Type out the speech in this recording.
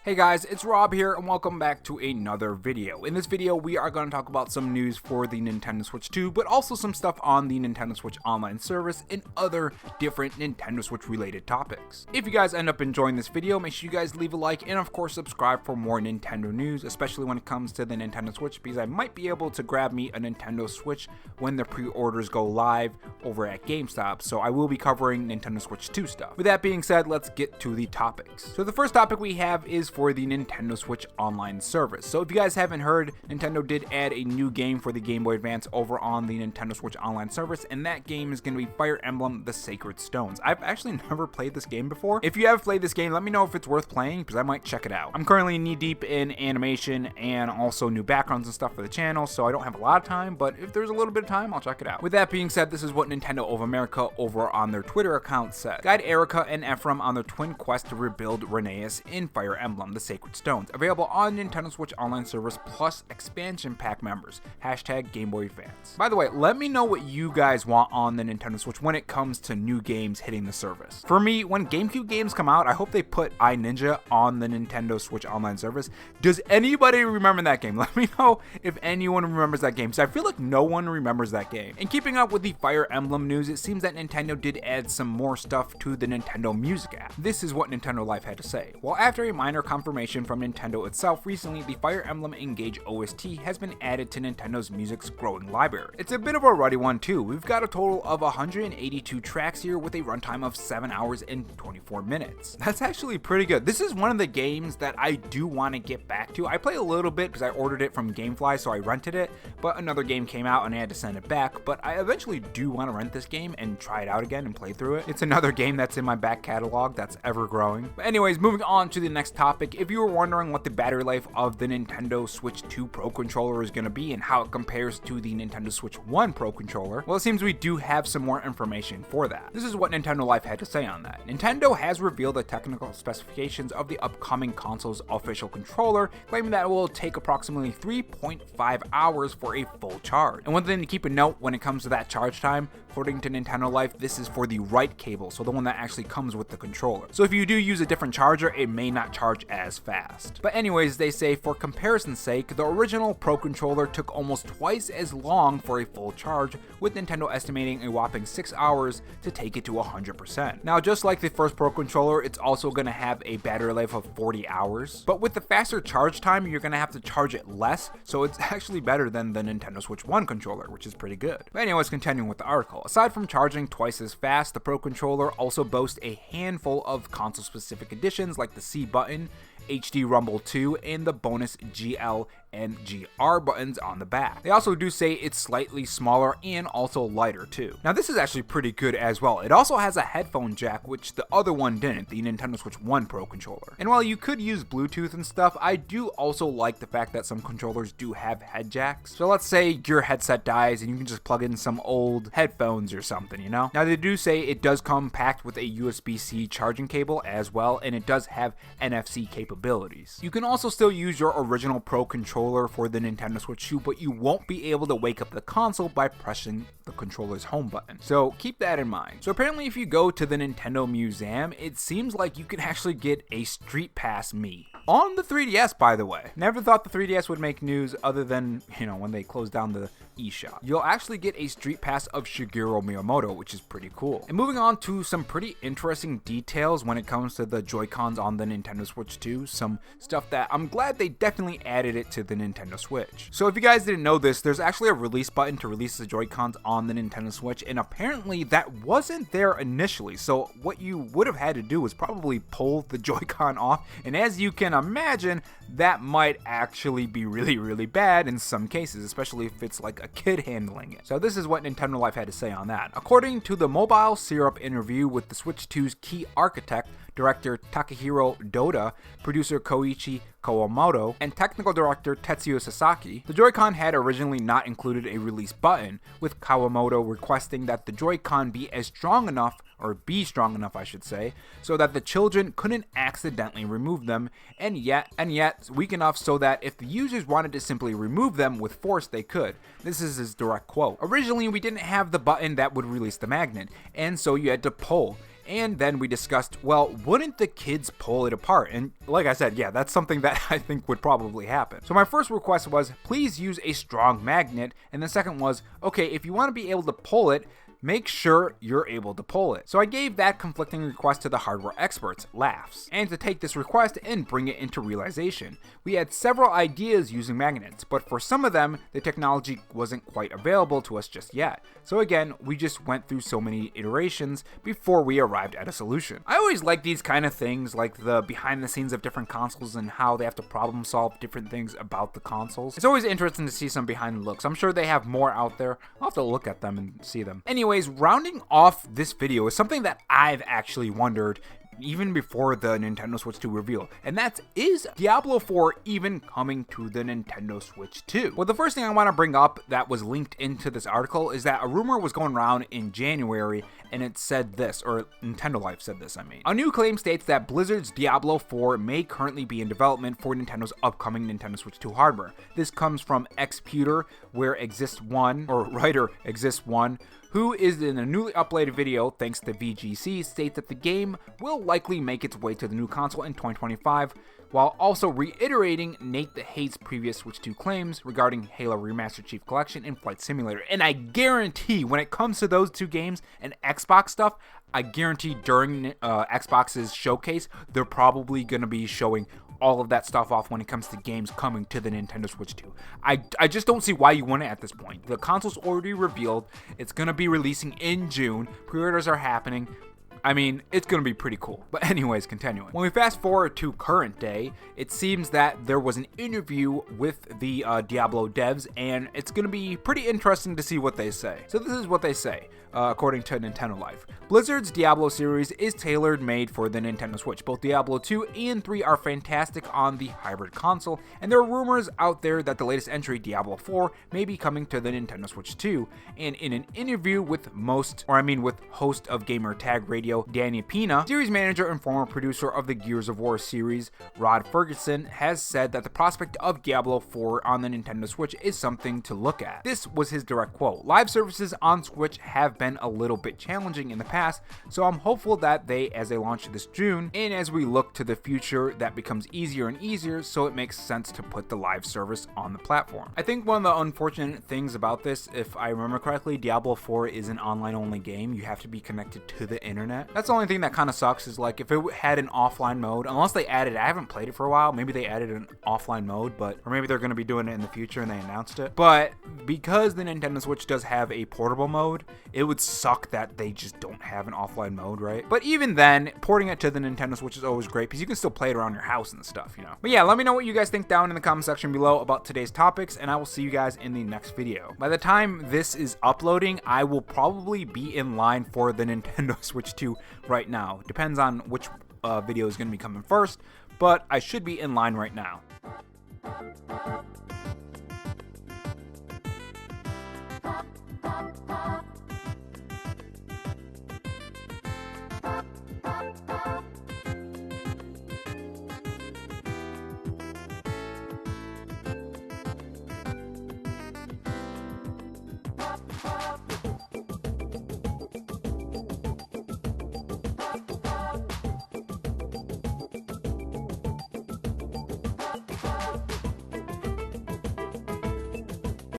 Hey guys, it's Rob here and welcome back to another video. In this video, we are going to talk about some news for the Nintendo Switch 2, but also some stuff on the Nintendo Switch Online service and other different Nintendo Switch related topics. If you guys end up enjoying this video, make sure you guys leave a like and of course subscribe for more Nintendo news, especially when it comes to the Nintendo Switch, because I might be able to grab me a Nintendo Switch when the pre-orders go live over at GameStop, so I will be covering Nintendo Switch 2 stuff. With that being said, let's get to the topics. So the first topic we have is for the Nintendo Switch Online service. So if you guys haven't heard, Nintendo did add a new game for the Game Boy Advance over on the Nintendo Switch Online service, and that game is going to be Fire Emblem: The Sacred Stones. I've actually never played this game before. If you have played this game, let me know if it's worth playing, because I might check it out. I'm currently knee deep in animation and also new backgrounds and stuff for the channel, so I don't have a lot of time, but if there's a little bit of time, I'll check it out. With that being said, this is what Nintendo of America over on their Twitter account said. Guide Erica and Ephraim on their twin quest to rebuild Rheneas in Fire Emblem: The Sacred Stones. Available on Nintendo Switch Online service plus expansion pack members. Hashtag Game Boy fans. By the way, let me know what you guys want on the Nintendo Switch when it comes to new games hitting the service. For me, when GameCube games come out, I hope they put iNinja on the Nintendo Switch Online service. Does anybody remember that game? Let me know if anyone remembers that game, because I feel like no one remembers that game. And keeping up with the Fire Emblem news, it seems that Nintendo did add some more stuff to the Nintendo Music app. This is what Nintendo Life had to say. Well, after a minor confirmation from Nintendo itself, recently the Fire Emblem Engage OST has been added to Nintendo's music's growing library. It's a bit of a ruddy one too. We've got a total of 182 tracks here with a runtime of 7 hours and 24 minutes. That's actually pretty good. This is one of the games that I do want to get back to. I play a little bit because I ordered it from Gamefly, so I rented it, but another game came out and I had to send it back, but I eventually do want to rent this game and try it out again and play through it. It's another game that's in my back catalog that's ever growing. But anyways, moving on to the next topic. If you were wondering what the battery life of the Nintendo Switch 2 Pro Controller is going to be and how it compares to the Nintendo Switch 1 Pro Controller, well, it seems we do have some more information for that. This is what Nintendo Life had to say on that. Nintendo has revealed the technical specifications of the upcoming console's official controller, claiming that it will take approximately 3.5 hours for a full charge. And one thing to keep a note when it comes to that charge time, according to Nintendo Life, this is for the right cable, so the one that actually comes with the controller. So if you do use a different charger, it may not charge as fast. But anyways, they say for comparison's sake, the original Pro Controller took almost twice as long for a full charge, with Nintendo estimating a whopping 6 hours to take it to 100%. Now, just like the first Pro Controller, it's also going to have a battery life of 40 hours, but with the faster charge time, you're going to have to charge it less, so it's actually better than the Nintendo Switch 1 controller, which is pretty good. But anyways, continuing with the article. Aside from charging twice as fast, the Pro Controller also boasts a handful of console-specific additions like the C button, HD Rumble 2, and the bonus GL and GR buttons on the back. They also do say it's slightly smaller and also lighter too. Now this is actually pretty good as well. It also has a headphone jack, which the other one didn't, the Nintendo Switch 1 Pro Controller. And while you could use Bluetooth and stuff, I do also like the fact that some controllers do have head jacks. So let's say your headset dies and you can just plug in some old headphones or something, you know? Now they do say it does come packed with a USB-C charging cable as well, and it does have NFC capabilities. You can also still use your original Pro Controller for the Nintendo Switch 2, but you won't be able to wake up the console by pressing the controller's home button. So keep that in mind. So apparently if you go to the Nintendo Museum, it seems like you can actually get a Street Pass Mii. On the 3DS, by the way. Never thought the 3DS would make news other than, when they closed down the eShop. You'll actually get a Street Pass of Shigeru Miyamoto, which is pretty cool. And moving on to some pretty interesting details when it comes to the Joy-Cons on the Nintendo Switch 2, some stuff that I'm glad they definitely added it to the Nintendo Switch. So if you guys didn't know this, there's actually a release button to release the Joy-Cons on the Nintendo Switch, and apparently that wasn't there initially. So what you would have had to do was probably pull the Joy-Con off, and as you can imagine, that might actually be really bad in some cases, especially if it's like a kid handling it. So this is what Nintendo Life had to say on that. According to the Mobile Syrup interview with the Switch 2's key architect, director Takahiro Doda, producer Koichi Kawamoto, and technical director Tetsuya Sasaki, the Joy-Con had originally not included a release button, with Kawamoto requesting that the Joy-Con be strong enough, I should say, so that the children couldn't accidentally remove them, and yet weak enough so that if the users wanted to simply remove them with force, they could. This is his direct quote. Originally, we didn't have the button that would release the magnet, and so you had to pull. And then we discussed, well, wouldn't the kids pull it apart? And like I said, yeah, that's something that I think would probably happen. So my first request was, please use a strong magnet. And the second was, okay, if you want to be able to pull it, make sure you're able to pull it. So I gave that conflicting request to the hardware experts, laughs, and to take this request and bring it into realization. We had several ideas using magnets, but for some of them, the technology wasn't quite available to us just yet. So again, we just went through so many iterations before we arrived at a solution. I always like these kind of things, like the behind the scenes of different consoles and how they have to problem solve different things about the consoles. It's always interesting to see some behind the looks. I'm sure they have more out there. I'll have to look at them and see them. Anyways, rounding off this video is something that I've actually wondered even before the Nintendo Switch 2 reveal, and that's, is Diablo 4 even coming to the Nintendo Switch 2? Well, the first thing I want to bring up that was linked into this article is that a rumor was going around in January, and it said this, or Nintendo Life said this, I mean. A new claim states that Blizzard's Diablo 4 may currently be in development for Nintendo's upcoming Nintendo Switch 2 hardware. This comes from Xputer, where writer Exist1, who is in a newly uploaded video thanks to VGC, states that the game will likely make its way to the new console in 2025, while also reiterating Nate the Hate's previous Switch 2 claims regarding Halo Remastered Chief Collection and Flight Simulator. And I guarantee when it comes to those two games and Xbox stuff, I guarantee during Xbox's showcase, they're probably going to be showing all of that stuff off when it comes to games coming to the Nintendo Switch 2. I just don't see why you wouldn't at this point. The console's already revealed. It's going to be releasing in June. Pre-orders are happening. I mean, it's going to be pretty cool. But anyways, continuing. When we fast forward to current day, it seems that there was an interview with the Diablo devs, and it's going to be pretty interesting to see what they say. So this is what they say, according to Nintendo Life. Blizzard's Diablo series is tailor-made for the Nintendo Switch. Both Diablo 2 and 3 are fantastic on the hybrid console, and there are rumors out there that the latest entry, Diablo 4, may be coming to the Nintendo Switch 2. And in an interview with host of Gamer Tag Radio, Danny Pina, series manager and former producer of the Gears of War series, Rod Ferguson, has said that the prospect of Diablo 4 on the Nintendo Switch is something to look at. This was his direct quote. Live services on Switch have been a little bit challenging in the past, so I'm hopeful that as they launch this June, and as we look to the future, that becomes easier and easier, so it makes sense to put the live service on the platform. I think one of the unfortunate things about this, if I remember correctly, Diablo 4 is an online-only game. You have to be connected to the internet. That's the only thing that kind of sucks, is like if it had an offline mode, unless they added, I haven't played it for a while, maybe they added an offline mode, or maybe they're going to be doing it in the future and they announced it. But because the Nintendo Switch does have a portable mode, it would suck that they just don't have an offline mode, right? But even then, porting it to the Nintendo Switch is always great because you can still play it around your house and stuff, you know? But yeah, let me know what you guys think down in the comment section below about today's topics, and I will see you guys in the next video. By the time this is uploading, I will probably be in line for the Nintendo Switch 2 right now. Depends on which video is going to be coming first, but I should be in line right now.